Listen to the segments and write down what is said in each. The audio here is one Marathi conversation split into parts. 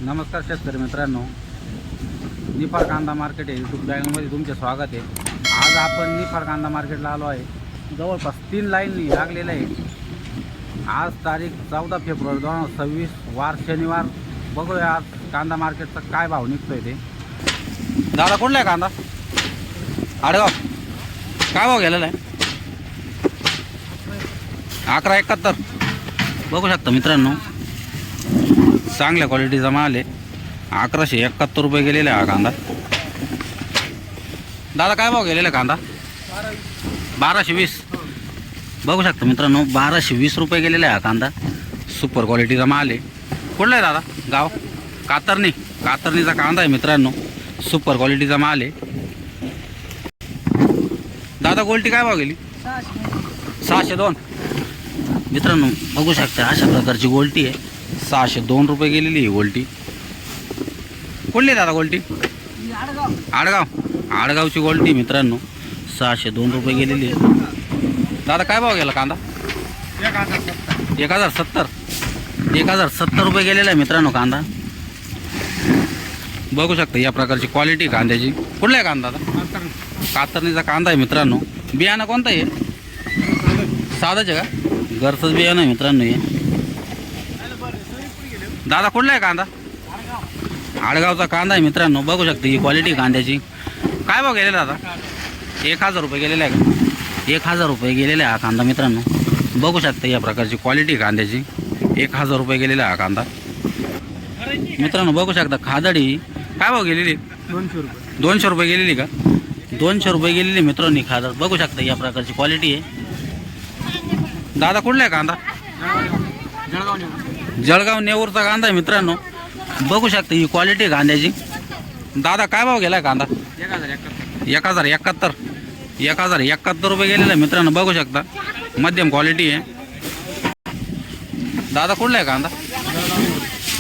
नमस्कार शेतकरी मित्रांनो, निफाड कांदा मार्केट आहे यूट्यूब चॅनलमध्ये तुमचे स्वागत आहे। आज आपण निफाड कांदा मार्केटला आलो आहे। जवळपास 3 लाईन लागलेल्या आहे। आज तारीख 14 फेब्रुवारी 2026 वार शनिवार। बघूया आज कांदा मार्केटचा काय भाव निघतोय ते। दादा कुठला आहे कांदा? आडगाव काय भाव गेलेला आहे? 1171 बघू शकता मित्रांनो, चांगल्या क्वालिटीचा माल आहे। 1171 रुपये गेलेला हा कांदा। दादा काय भाव गेलेला कांदा? 1220 बघू शकता मित्रांनो, 1220 रुपये गेलेला हा कांदा। सुपर क्वालिटीचा माल आहे। कुठला आहे दादा? गाव कातरणीचा कांदा आहे मित्रांनो, सुपर क्वालिटीचा माल आहे। दादा गोल्टी काय भाव गेली? 602 मित्रांनो, बघू शकता अशा प्रकारची गोल्टी आहे। 602 रुपये गेलेली आहे गोल्टी। कुठली दादा गोल्टी? आडगावची गोल्टी मित्रांनो, 602 रुपये गेलेली आहे। दादा काय भाव गेला कांदा? 1070 रुपये गेलेला आहे मित्रांनो कांदा। बघू शकता या प्रकारची क्वालिटी कांद्याची। कुठला आहे कांदा दादा? कातरणीचा कांदा आहे मित्रांनो। बियाणं कोणतं आहे? साधंच आहे का? घरचंच बियाणं आहे मित्रांनो हे। दादा कुठला आहे कांदा? आडगावचा कांदा आहे मित्रांनो। बघू शकता ही क्वालिटी कांद्याची। काय भाव गेलेला दादा? 1000 रुपये गेलेला आहे का? 1000 रुपये गेलेला आहे हा कांदा मित्रांनो। बघू शकता या प्रकारची क्वालिटी कांद्याची। 1000 रुपये गेलेला हा कांदा मित्रांनो। बघू शकता खादडी काय भाव गेलेली? 200 रुपये गेलेली का? 200 रुपये गेलेली मित्रांनो खादड। बघू शकता या प्रकारची क्वालिटी आहे। दादा कुठला आहे कांदा? जळगाव नेऊरचा कांदा आहे मित्रांनो। बघू शकता ही क्वालिटी कांद्याची। दादा काय भाव गेलाय कांदा? 1071 रुपये गेलेला आहे मित्रांनो। बघू शकता मध्यम क्वालिटी आहे। दादा कुठला आहे कांदा?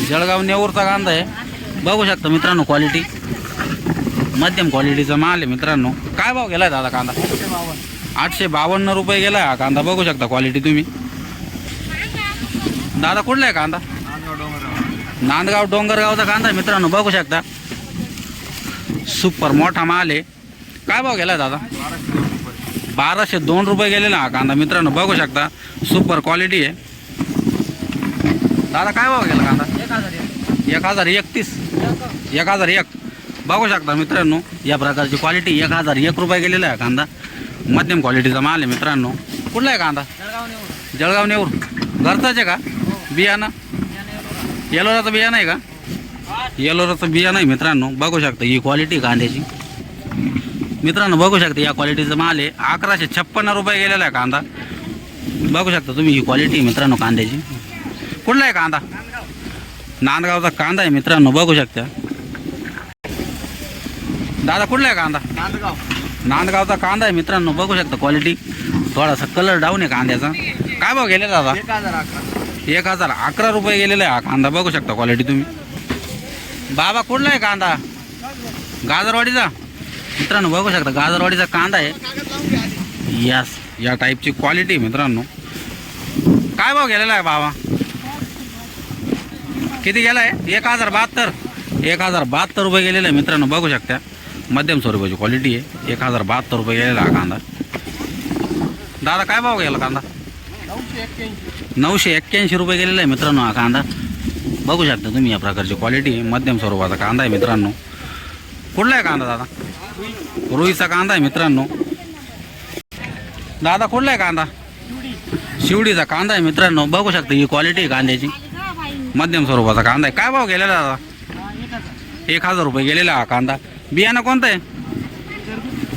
जळगाव नेऊरचा कांदा आहे। बघू शकता मित्रांनो क्वालिटी मध्यम क्वालिटीचा माल आहे मित्रांनो। काय भाव गेलाय दादा कांदा? 852 रुपये गेलाय हा कांदा। बघू शकता क्वालिटी तुम्ही। दादा कुठला आहे कांदा? नांदगाव डोंगरगावचा कांदा आहे मित्रांनो। बघू शकता सुपर मोठा माल आहे। काय भाव गेलाय दादा? 1202 रुपये गेलेला हा कांदा मित्रांनो। बघू शकता सुपर क्वालिटी आहे। दादा काय भाव गेला कांदा? 1001 बघू शकता मित्रांनो या प्रकारची क्वालिटी। 1001 रुपये गेलेला आहे कांदा। मध्यम क्वालिटीचा माल आहे मित्रांनो। कुठला आहे कांदा? जळगाव नेऊर घरचाच आहे का? बियाणं येलोराचं बियाणं आहे का? येलोराचं बियाणं आहे मित्रांनो। बघू शकता ही क्वालिटी कांद्याची मित्रांनो। बघू शकता या क्वालिटीचा माल आहे। 1156 रुपये गेलेला आहे कांदा। बघू शकता तुम्ही ही क्वालिटी मित्रांनो कांद्याची। कुठला आहे कांदा? नांदगावचा कांदा आहे मित्रांनो। बघू शकता दादा कुठला आहे कांदा? नांदगावचा कांदा आहे मित्रांनो। बघू शकता क्वालिटी थोडासा कलर डाऊन आहे कांद्याचा। काय भाव गेलेला दादा? 1011 रुपये गेलेला आहे हा कांदा। बघू शकता क्वालिटी तुम्ही। बाबा कुठला आहे कांदा? गाजरवाडीचा मित्रांनो। बघू शकता गाजरवाडीचा कांदा आहे। या टाईपची क्वालिटी मित्रांनो। काय भाव गेलेला आहे बाबा? किती गेला आहे? 1072 रुपये गेलेला आहे मित्रांनो। बघू शकता मध्यम स्वरूपाची क्वालिटी आहे। 1072 रुपये गेलेला हा कांदा। दादा काय भाव गेला कांदा? 981 रुपये गेलेला आहे मित्रांनो हा कांदा। बघू शकता तुम्ही या प्रकारची क्वालिटी मध्यम स्वरूपाचा कांदा आहे मित्रांनो। कुठला आहे कांदा दादा? रुईचा कांदा आहे मित्रांनो। दादा कुठला आहे कांदा? शिवडीचा कांदा आहे मित्रांनो। बघू शकता ही क्वालिटी कांद्याची मध्यम स्वरूपाचा कांदा आहे। काय भाव गेलेला दादा? 1000 रुपये गेलेला हा कांदा। बियाणं कोणतं आहे?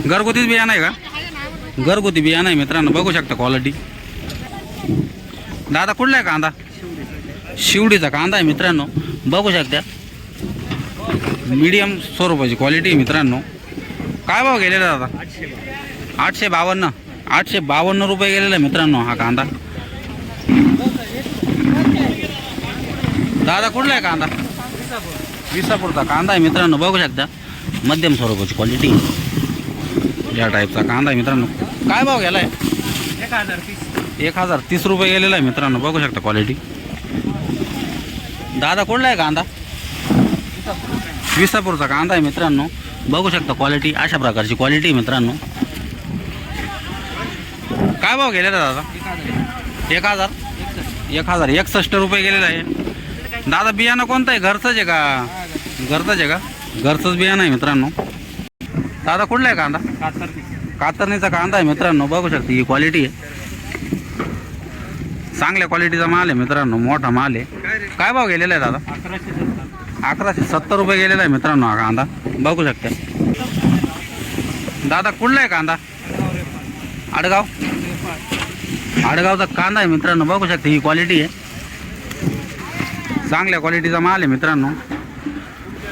घरगुतीच बियाणं आहे का? घरगुती बियाणं आहे मित्रांनो। बघू शकता क्वालिटी। दादा कुठला आहे कांदा? शिवडीचा कांदा आहे मित्रांनो। बघू शकता मीडियम स्वरूपाची क्वालिटी मित्रांनो। काय भाव गेलेला दादा? 852 रुपये गेलेला मित्रांनो हा कांदा। दादा कुठला आहे कांदा? विसापूरचा कांदा आहे मित्रांनो। बघू शकता मध्यम स्वरूपाची क्वालिटी या टाईपचा कांदा आहे मित्रांनो। काय भाव गेलाय? 1030 रुपये गेलेला आहे मित्रांनो। बघू शकता क्वालिटी। दादा कुठला आहे कांदा? विसापूरचा कांदा आहे मित्रांनो. बघू शकता क्वालिटी, अशा प्रकारची क्वालिटी आहे मित्रांनो. काय भाव गेलेला दादा? 1061 रुपये गेलेला आहे. दादा बियाणं कोणतं आहे? घरचंच आहे का? घरचंच आहे का? घरचंच बियाणं आहे मित्रांनो. दादा कुठला आहे कांदा? कातरणीचा कांदा आहे मित्रांनो. बघू शकता ही क्वालिटी आहे. चांगल्या क्वालिटीचा माल आहे मित्रांनो, मोठा माल आहे. काय भाव गेलेला आहे दादा? 1170 रुपये गेलेला आहे मित्रांनो हा कांदा. बघू शकता. दादा कुठला आहे कांदा? आडगाव. आडगावचा कांदा आहे मित्रांनो. बघू शकता ही क्वालिटी आहे. चांगल्या क्वालिटीचा माल आहे मित्रांनो.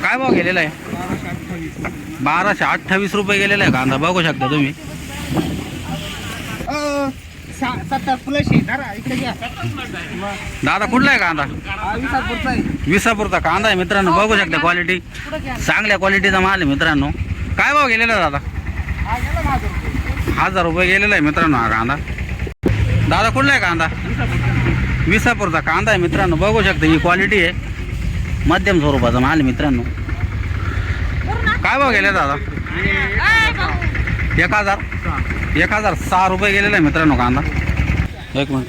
काय भाव गेलेला आहे? 1228 रुपये गेलेला आहे कांदा. बघू शकता तुम्ही. 70 प्लस इकडे घ्या. दादा कुठला आहे कांदा? विसापूरचा कांदा आहे मित्रांनो. बघू शकता क्वालिटी, चांगल्या क्वालिटीचा माल आहे मित्रांनो. काय भाव गेलेला दादा? 1000 रुपये गेलेला आहे मित्रांनो हा कांदा. दादा कुठला आहे कांदा? विसापूरचा कांदा आहे मित्रांनो. बघू शकता ही क्वालिटी आहे. मध्यम स्वरूपाचा माल आहे मित्रांनो. काय भाव गेले दादा? 1006 रुपये गेलेला आहे मित्रांनो कांदा. एक मिनिट.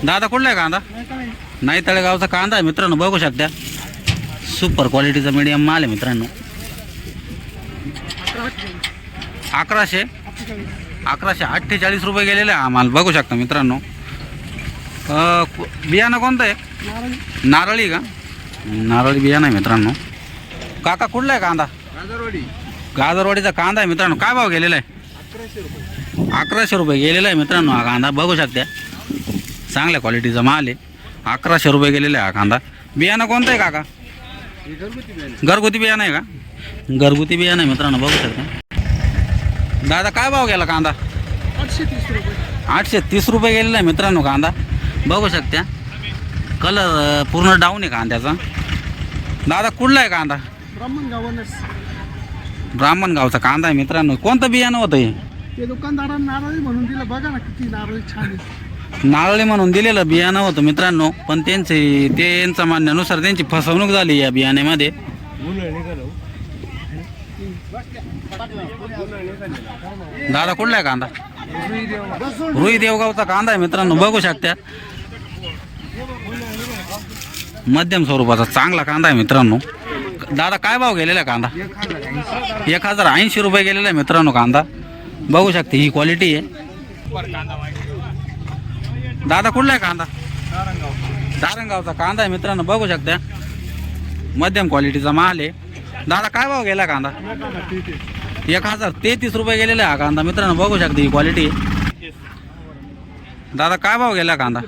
दादा कुठला आहे कांदा? नाही तळेगावचा कांदा आहे मित्रांनो. बघू शकता सुपर क्वालिटीचा मीडियम माल आहे मित्रांनो. 1148 रुपये गेलेला आहे हा माल. बघू शकता मित्रांनो. बियाणं कोणतं आहे? नारळी का? नारळी बियाणं आहे मित्रांनो. काका कुठला आहे कांदा? गाजरवाडीचा कांदा आहे मित्रांनो. काय भाव गेलेला आहे? 1100 रुपये गेलेला आहे मित्रांनो हा कांदा. बघू शकता चांगल्या क्वालिटीचा माल आहे. 1100 रुपये गेलेला आहे हा कांदा. बियाणं कोणतं आहे काका? घरगुती बियाणं आहे का? घरगुती बियाणं आहे मित्रांनो. बघू शकता. दादा काय भाव गेला कांदा? 830 रुपये गेलेला आहे मित्रांनो कांदा. बघू शकता कलर पूर्ण डाऊन आहे कांद्याचा. दादा कुठला आहे कांदा? ब्राह्मणगावचा कांदा आहे मित्रांनो. कोणतं बियाणं होतं हे? ते दुकानदारांना नारळी म्हणून दिलं. बघा ना किती नारळी छान आहे. नारळी म्हणून दिलेलं बियाणं होतं मित्रांनो. पण त्यांच्या म्हणण्यानुसार त्यांची फसवणूक झाली या बियाण्यामध्ये. दादा कुठला आहे कांदा? रुई देवगावचा कांदा आहे मित्रांनो. बघू शकता मध्यम स्वरूपाचा चांगला कांदा आहे मित्रांनो. दादा काय भाव गेलेला आहे कांदा? 1080 रुपये गेलेला आहे मित्रांनो कांदा. बघू शकते ही क्वालिटी आहे. दादा कुठला आहे कांदा? दारंगावचा कांदा आहे मित्रांनो. बघू शकता मध्यम क्वालिटीचा माल आहे. दादा काय भाव गेला कांदा? 1033 रुपये गेलेला आहे हा कांदा मित्रांनो. बघू शकते ही क्वालिटी आहे. दादा काय भाव गेला कांदा?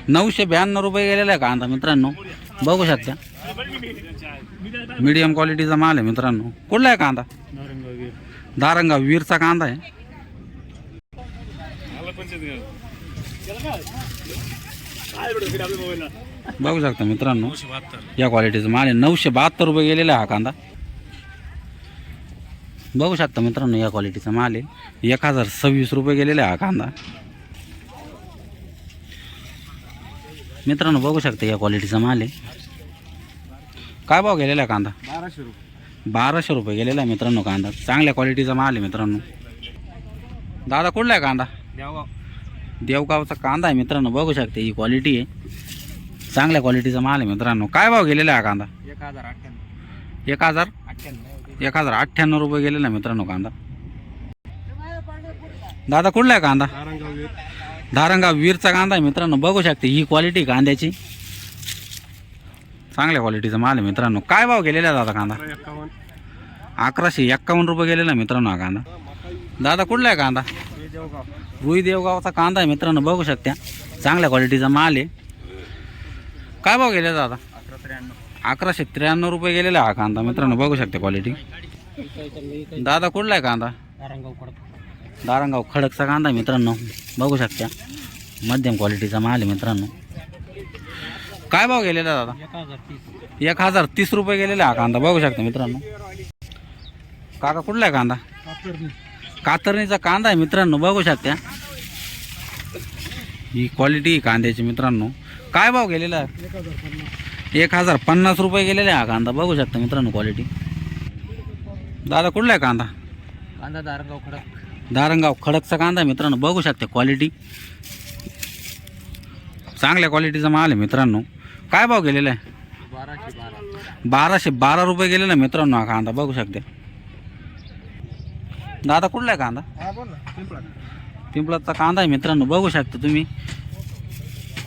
992 रुपये गेलेला आहे कांदा मित्रांनो. बघू शकता मीडियम क्वालिटीचा माल आहे मित्रांनो. कुठला आहे कांदा? दारंगाव वीरचा कांदा आहे. बघू शकता मित्रांनो या क्वालिटीचा माल आहे. 972 रुपये गेलेला आहे हा कांदा. बघू शकता मित्रांनो या क्वालिटीचा माल आहे. 1026 रुपये गेलेला आहे हा कांदा मित्रांनो. बघू शकता या क्वालिटीचा माल आहे. काय भाव गेलेला आहे कांदा? 1200 रुपये गेलेला आहे मित्रांनो कांदा. चांगल्या क्वालिटीचा माल आहे मित्रांनो. दादा कुठला आहे कांदा? देवगावचा कांदा आहे मित्रांनो. बघू शकता ही क्वालिटी आहे. चांगल्या क्वालिटीचा माल आहे मित्रांनो. काय भाव गेलेला आहे कांदा? 1098 रुपये गेलेला आहे मित्रांनो कांदा. दादा कुठला आहे कांदा? धारणगाव वीरचा कांदा आहे मित्रांनो. बघू शकते ही क्वालिटी कांद्याची. चांगल्या क्वालिटीचा माल आहे मित्रांनो. काय भाव गेलेला आहे दादा कांदा? 1151 रुपये गेलेला आहे मित्रांनो हा कांदा. दादा कुठला आहे कांदा? रुई देवगावचा कांदा आहे मित्रांनो. बघू शकता चांगल्या क्वालिटीचा माल आहे. काय भाव गेलेला दादा? 1193 रुपये गेलेला हा कांदा मित्रांनो. बघू शकता क्वालिटी. दादा कुठला आहे कांदा? दारंगाव खडकचा कांदा आहे मित्रांनो. बघू शकता मध्यम क्वालिटीचा माल आहे मित्रांनो. काय भाव गेलेला दादा? 1030 रुपये गेलेला हा कांदा. बघू शकता मित्रांनो. काका कुठला आहे कांदा? कातरणीचा कांदा आहे मित्रांनो. बघू शकता ही क्वालिटी कांद्याची मित्रांनो. काय भाव गेलेला? 1050 रुपये गेलेले हा कांदा बघू शकता मित्रांनो क्वालिटी. दादा कुठला आहे कांदा? कांदा दारगाव खडक. दारंगाव खडकचा कांदा आहे मित्रांनो बघू शकता क्वालिटी. चांगल्या क्वालिटीचा माल आहे मित्रांनो. काय भाव गेलेला आहे? 1212 रुपये गेलेला आहे मित्रांनो हा कांदा बघू शकते. दादा कुठला आहे कांदा? हा बोल ना. पिंपळाचा कांदा आहे मित्रांनो बघू शकता तुम्ही.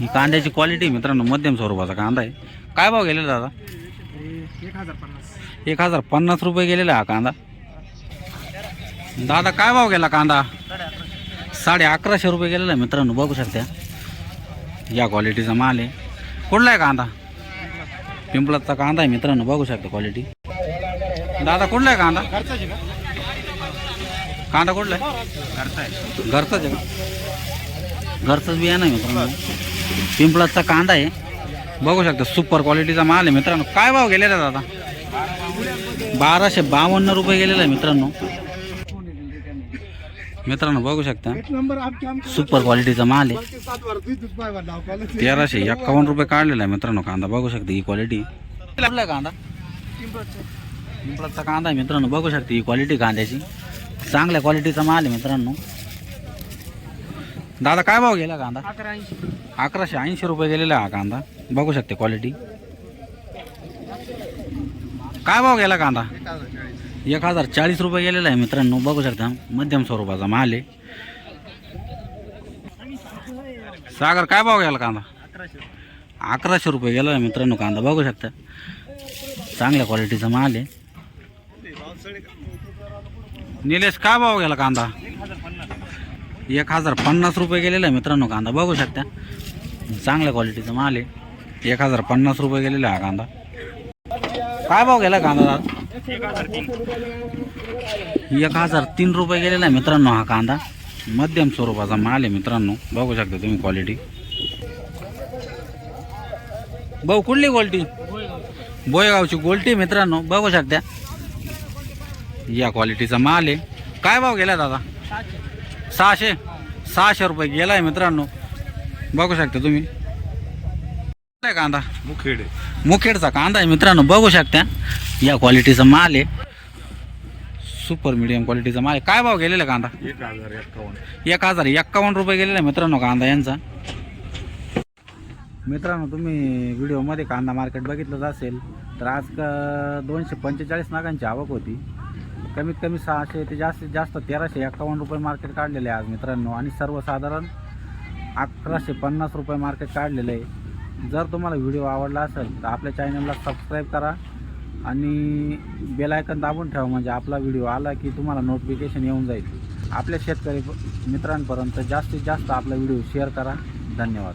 ही कांद्याची क्वालिटी मित्रांनो मध्यम स्वरूपाचा कांदा आहे. काय भाव गेलेला दादा? 1050. 1050 रुपये गेलेला हा कांदा. दादा काय भाव गेला कांदा? 1150 रुपये गेलेला आहे मित्रांनो बघू शकता. या क्वालिटीचा माल आहे. कुठला आहे कांदा? पिंपळाचा कांदा आहे मित्रांनो बघू शकता क्वालिटी. दादा कुठला आहे कांदा? कांदा कुठला आहे? घरचाच आहे का? घरचंच बियाणं आहे मित्रांनो. पिंपळाचा कांदा आहे बघू शकता. सुपर क्वालिटीचा माल आहे मित्रांनो. काय भाव गेलेला दादा? 1252 रुपये गेलेला आहे मित्रांनो. मित्रांनो बघू शकता एक नंबर आपके सुपर क्वालिटीचा माल आहे. 7 वर 20 रुपये वर नाव कॉलेज. 1351 रुपये काढलेला आहे मित्रांनो कांदा बघू शकता. ही क्वालिटी कुठला आहे कांदा? पिंपळाचा कांदा आहे मित्रांनो बघू शकता. ही क्वालिटी कांद्याची चांगल्या क्वालिटीचा माल आहे मित्रांनो. दादा काय भाव गेला कांदा? 1180 रुपये गेलेला हा कांदा बघू शकते क्वालिटी. काय भाव गेला कांदा? 1040 रुपये गेलेला आहे मित्रांनो बघू शकता. मध्यम स्वरूपाचा माल आहे. सागर काय भाव गेला कांदा? 1100 रुपये गेला आहे मित्रांनो कांदा बघू शकता. चांगल्या क्वालिटीचा माल आहे. निलेश काय भाव गेला कांदा? 1050 रुपये गेलेला आहे मित्रांनो कांदा बघू शकता. चांगल्या क्वालिटीचा माल आहे. 1050 रुपये गेलेला हा कांदा. काय भाव गेला कांदा दादा? 1003 रुपये गेलेला आहे मित्रांनो हा कांदा. मध्यम स्वरूपाचा माल आहे मित्रांनो बघू शकता तुम्ही क्वालिटी. भाऊ कुठली क्वालिटी? बोयगावची क्वालिटी मित्रांनो बघू शकता. या क्वालिटीचा माल आहे. काय भाव गेला दादा? 600 रुपये गेला आहे मित्रांनो बघू शकता तुम्ही. काय कांदा? मुखेडचा कांदा आहे मित्रांनो बघू शकता. या क्वालिटीचा माल आहे. सुपर मीडियम क्वालिटीचा माल आहे. काय भाव गेलेला कांदा? 1051 रुपये गेलेला आहे मित्रांनो कांदा यांचा. मित्रांनो तुम्ही व्हिडिओमध्ये कांदा मार्केट बघितलंच असेल तर आज 245 नागांची आवक होती. कमीत कमी 600 ते जास्तीत जास्त 1351 रुपये मार्केट काढलेले आहे आज मित्रांनो. आणि सर्वसाधारण 1150 रुपये मार्केट काढलेलं आहे. जर तुम्हाला व्हिडिओ आवडला असेल तर आपल्या चॅनलला सबस्क्राईब करा आणि बेल आयकन दाबून ठेवा म्हणजे आपला व्हिडिओ आला की तुम्हाला नोटिफिकेशन येऊन जाईल. आपल्या शेतकरी मित्रांपर्यंत जास्तीत जास्त आपला व्हिडिओ शेअर करा. धन्यवाद.